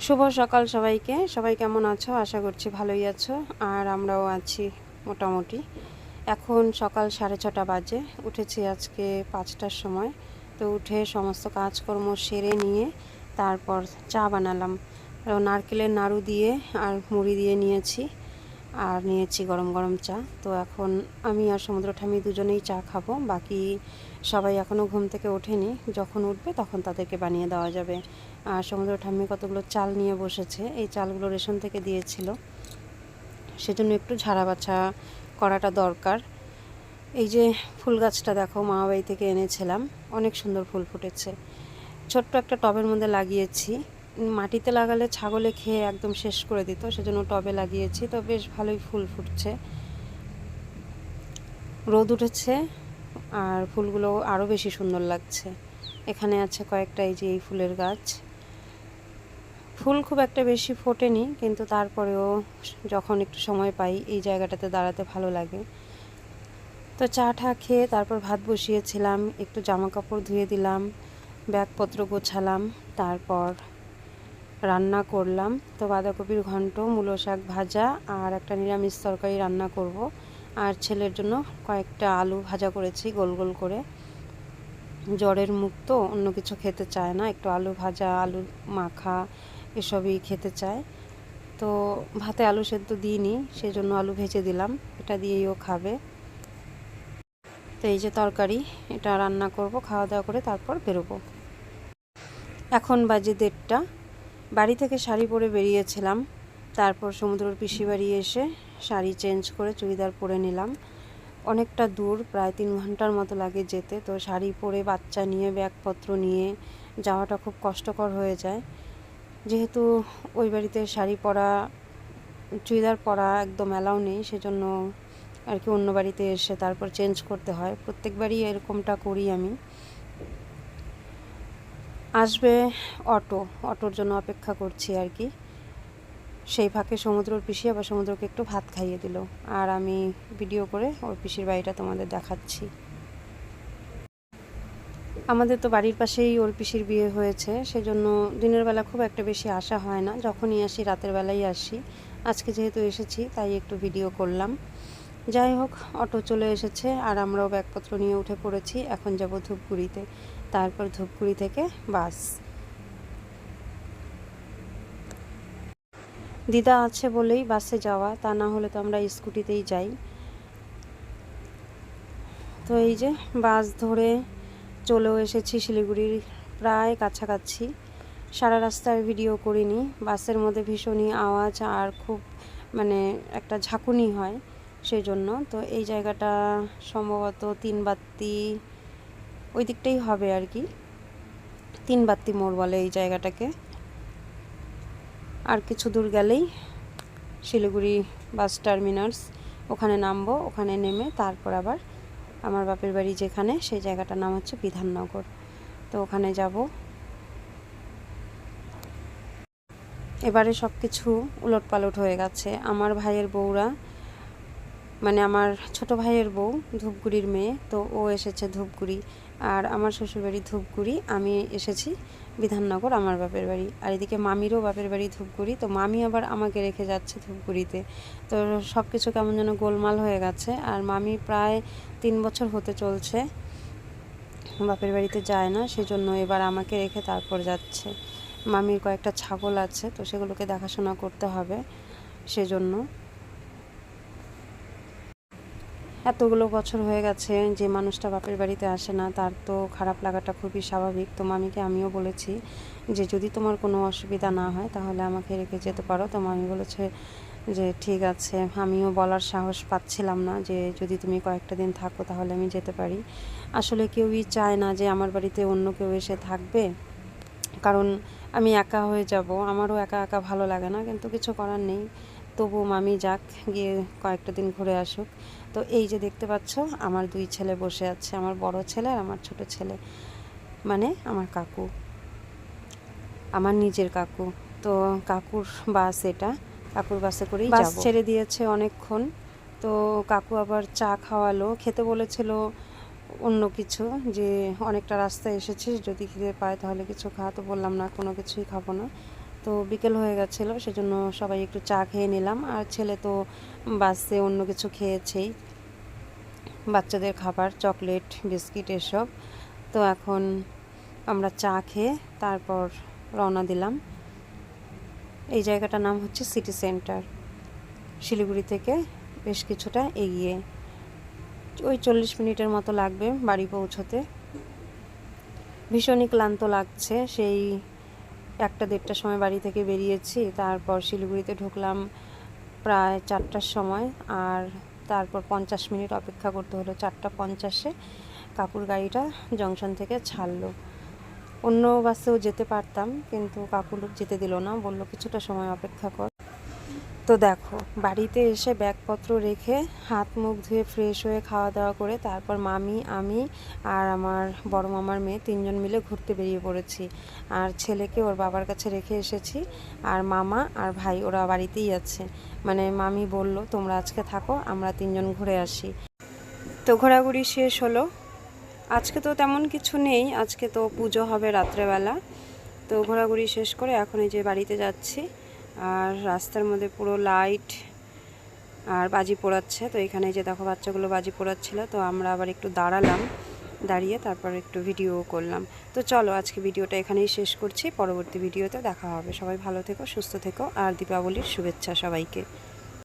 শুভ সকাল সবাইকে। সবাই কেমন আছো? আশা করছি ভালোই আছো। আর আমরাও আছি মোটামুটি। এখন সকাল 6:30 বাজে। উঠেছি আজকে 5টার সময়। তো উঠে সমস্ত কাজকর্ম সেরে নিয়ে তারপর চা বানালাম। নারকেলের নাড়ু দিয়ে আর মুড়ি দিয়ে নিয়েছি, আর নিয়েছি গরম গরম চা। তো এখন আমি আর সমুদ্র ঠাম্মি দুজনেই চা খাবো, বাকি সবাই এখনও ঘুম থেকে ওঠেনি। যখন উঠবে তখন তাদেরকে বানিয়ে দেওয়া যাবে। আর সমুদ্র ঠাম্মি কতগুলো চাল নিয়ে বসেছে, এই চালগুলো রেশন থেকে দিয়েছিল, সেজন্য একটু ঝাড়া বাছা করাটা দরকার। এই যে ফুল গাছটা দেখো, মামাবাড়ি থেকে এনেছিলাম, অনেক সুন্দর ফুল ফুটেছে। ছোট্ট একটা টবের মধ্যে লাগিয়েছি। মাটিতে লাগালে ছাগলে খেয়ে একদম শেষ করে দিত, সেজন্য টবে লাগিয়েছি। তো বেশ ভালোই ফুল ফুটছে, রোদ উঠেছে আর ফুলগুলো আরও বেশি সুন্দর লাগছে। এখানে আছে কয়েকটা এই যে এই ফুলের গাছ। ফুল খুব একটা বেশি ফোটেনি, কিন্তু তারপরেও যখন একটু সময় পাই এই জায়গাটাতে দাঁড়াতে ভালো লাগে। তো চা টা খেয়ে তারপর ভাত বসিয়েছিলাম, একটু জামা কাপড় ধুয়ে দিলাম, ব্যাগপত্র গোছালাম, তারপর রান্না করলাম। তো বাঁধাকপির ঘন্ট, মূলো শাক ভাজা আর একটা নিরামিষ তরকারি রান্না করব। আর ছেলের জন্য কয়েকটা আলু ভাজা করেছি গোল গোল করে। জ্বরের মুখ তো, অন্য কিছু খেতে চায় না, একটু আলু ভাজা, আলু মাখা এসবই খেতে চায়। তো ভাতে আলু সেদ্ধ দিইনি, সেই জন্য আলু ভেজে দিলাম, এটা দিয়েই ও খাবে। তো এই যে তরকারি, এটা রান্না করব, খাওয়া দাওয়া করে তারপর বেরোবো। এখন বাজে 1:30। বাড়ি থেকে শাড়ি পরে বেরিয়েছিলাম, তারপর সমুদ্রের পিসি বাড়ি এসে শাড়ি চেঞ্জ করে চুড়িদার পরে নিলাম। অনেকটা দূর, প্রায় 3 ঘন্টার মতো লাগে যেতে। তো শাড়ি পরে বাচ্চা নিয়ে ব্যাগপত্র নিয়ে যাওয়াটা খুব কষ্টকর হয়ে যায়, যেহেতু ওই বাড়িতে শাড়ি পরা, চুড়িদার পরা একদম অ্যালাউ নেই, সেজন্য আর কি অন্য বাড়িতে এসে তারপর চেঞ্জ করতে হয়। প্রত্যেকবারই এরকমটা করি আমি। আসবে অটোর জন্য অপেক্ষা করছি আর কি। সেই ফাঁকে সমুদ্রর পিসি আবার সমুদ্রকে একটু ভাত খাইয়ে দিল, আর আমি ভিডিও করে ওর পিসির বাড়িটা তোমাদের দেখাচ্ছি। আমাদের তো বাড়ির পাশেই ওর পিসির বিয়ে হয়েছে, সেজন্য দিনের বেলা খুব একটা বেশি আসা হয় না, যখনই আসি রাতের বেলাই আসি। আজকে যেহেতু এসেছি তাই একটু ভিডিও করলাম। যাই হোক, অটো চলে এসেছে আর আমরাও ব্যাগপত্র নিয়ে উঠে পড়েছি। এখন যাব ধূপগুড়িতে, তারপর ধূপগুড়ি থেকে বাস। দিদা আছে বলেই বাসে যাওয়া, তা না হলে তো আমরা স্কুটিতেই যাই। তো এই যে বাস ধরে চলেও এসেছি শিলিগুড়ির প্রায় কাছাকাছি। সারা রাস্তার ভিডিও করিনি, বাসের মধ্যে ভীষণই আওয়াজ আর খুব মানে একটা ঝাঁকুনি হয়, সেই জন্য। তো এই জায়গাটা সম্ভবত 3 বাত্তি ওই দিকটাই হবে আর কি, 3 বাত্তি মোড় বলে এই জায়গাটাকে। আর কিছু দূর গেলেই শিলিগুড়ি বাস টার্মিনাস, ওখানে নামবো। ওখানে নেমে তারপর আবার আমার বাপের বাড়ি যেখানে, সেই জায়গাটার নাম হচ্ছে বিধাননগর, তো ওখানে যাব। এবারে সব কিছু উলটপালট হয়ে গেছে। আমার ভাইয়ের বউরা, মানে আমার ছোট ভাইয়ের বউ ধূপগুড়ির মেয়ে, তো ও এসেছে ধূপগুড়ি, আর আমার শ্বশুরবাড়ি ধূপগুড়ি, আমি এসেছি বিধাননগর আমার বাপের বাড়ি। আর এদিকে মামিরও বাপের বাড়ি ধূপগুড়ি, তো মামি আবার আমাকে রেখে যাচ্ছে ধূপগুড়িতে। তো সব কিছু কেমন যেন গোলমাল হয়ে গেছে। আর মামি প্রায় 3 বছর হতে চলছে বাপের বাড়িতে যায় না, সেজন্য এবার আমাকে রেখে তারপর যাচ্ছে। মামির কয়েকটা ছাগল আছে, তো সেগুলোকে দেখাশোনা করতে হবে, সেজন্য। এতগুলো বছর হয়ে গেছে, যে মানুষটা বাপের বাড়িতে আসে না তার তো খারাপ লাগাটা খুবই স্বাভাবিক। তো মামিকে আমিও বলেছি যে যদি তোমার কোনো অসুবিধা না হয় তাহলে আমাকে রেখে যেতে পারো। তো মামি বলেছে যে ঠিক আছে। আমিও বলার সাহস পাচ্ছিলাম না যে যদি তুমি কয়েকটা দিন থাকো তাহলে আমি যেতে পারি। আসলে কেউই চায় না যে আমার বাড়িতে অন্য কেউ এসে থাকবে, কারণ আমি একা হয়ে যাব, আমারও একা একা ভালো লাগে না, কিন্তু কিছু করার নেই। তবু মামি যাক, গিয়ে কয়েকটা দিন ঘুরে আসুক। তো এই যে দেখতে পাচ্ছ, আমার 2 ছেলে বসে আছে, আমার বড় ছেলে আর আমার ছোট ছেলে, মানে আমার কাকু, আমার নিজের কাকু। তো কাকুর বাস এটা, কাকুর বাসে করেই যাব। বাস ছেড়ে দিয়েছে অনেকক্ষণ। তো কাকু আবার চা খাওয়ালো, খেতে বলেছিল অন্য কিছু, যে অনেকটা রাস্তা এসেছিস, যদি খিদে পায় তাহলে কিছু খা। তো বললাম না, কোনো কিছুই খাবো না, তো বিকেল হয়ে গেছিলো, সেজন্য সবাই একটু চা খেয়ে নিলাম। আর ছেলে তো বাসে অন্য কিছু খেয়েছেই, বাচ্চাদের খাবার, চকলেট, বিস্কিট এসব। তো এখন আমরা চা খেয়ে তারপর রওনা দিলাম। এই জায়গাটার নাম হচ্ছে সিটি সেন্টার, শিলিগুড়ি থেকে বেশ কিছুটা এগিয়ে, ওই 40 মিনিটের মতো লাগবে বাড়ি পৌঁছতে। ভীষণই ক্লান্ত লাগছে, সেই 1-1:30টার সময় বাড়ি থেকে বেরিয়েছি, তারপর শিলিগুড়িতে ঢুকলাম প্রায় 4টার সময়। আর তারপর 50 মিনিট অপেক্ষা করতে হলো, 4:50-এ কাকুর গাড়িটা জংশন থেকে ছাড়লো। অন্য বাসেও যেতে পারতাম, কিন্তু কাকু যেতে দিল না, বলল কিছুটা সময় অপেক্ষা কর। তো দেখো, বাড়িতে এসে ব্যাগপত্র রেখে হাত মুখ ধুয়ে ফ্রেশ হয়ে খাওয়া দাওয়া করে তারপর মামি, আমি আর আমার বড় মামার মেয়ে 3জন মিলে ঘুরতে বেরিয়ে পড়েছি। আর ছেলেকে ওর বাবার কাছে রেখে এসেছি, আর মামা আর ভাই ওরা বাড়িতেই আছে। মানে মামি বলল তোমরা আজকে থাকো, আমরা 3জন ঘুরে আসি। তো ঘোরাঘুরি শেষ হলো। আজকে তো তেমন কিছু নেই, আজকে তো পুজো হবে রাত্রেবেলা। তো ঘোরাঘুরি শেষ করে এখন এই যে বাড়িতে যাচ্ছি। আর রাস্তার মধ্যে পুরো লাইট আর বাজি পোড়াচ্ছে। তো এখানে যে দেখো বাচ্চাগুলো বাজি পোড়াচ্ছিল, তো আমরা আবার একটু দাঁড়ালাম, দাঁড়িয়ে তারপর একটু ভিডিও করলাম। তো চলো আজকে ভিডিওটা এখানেই শেষ করছি, পরবর্তী ভিডিওতে দেখা হবে। সবাই ভালো থেকো, সুস্থ থেকো, আর দীপাবলির শুভেচ্ছা সবাইকে।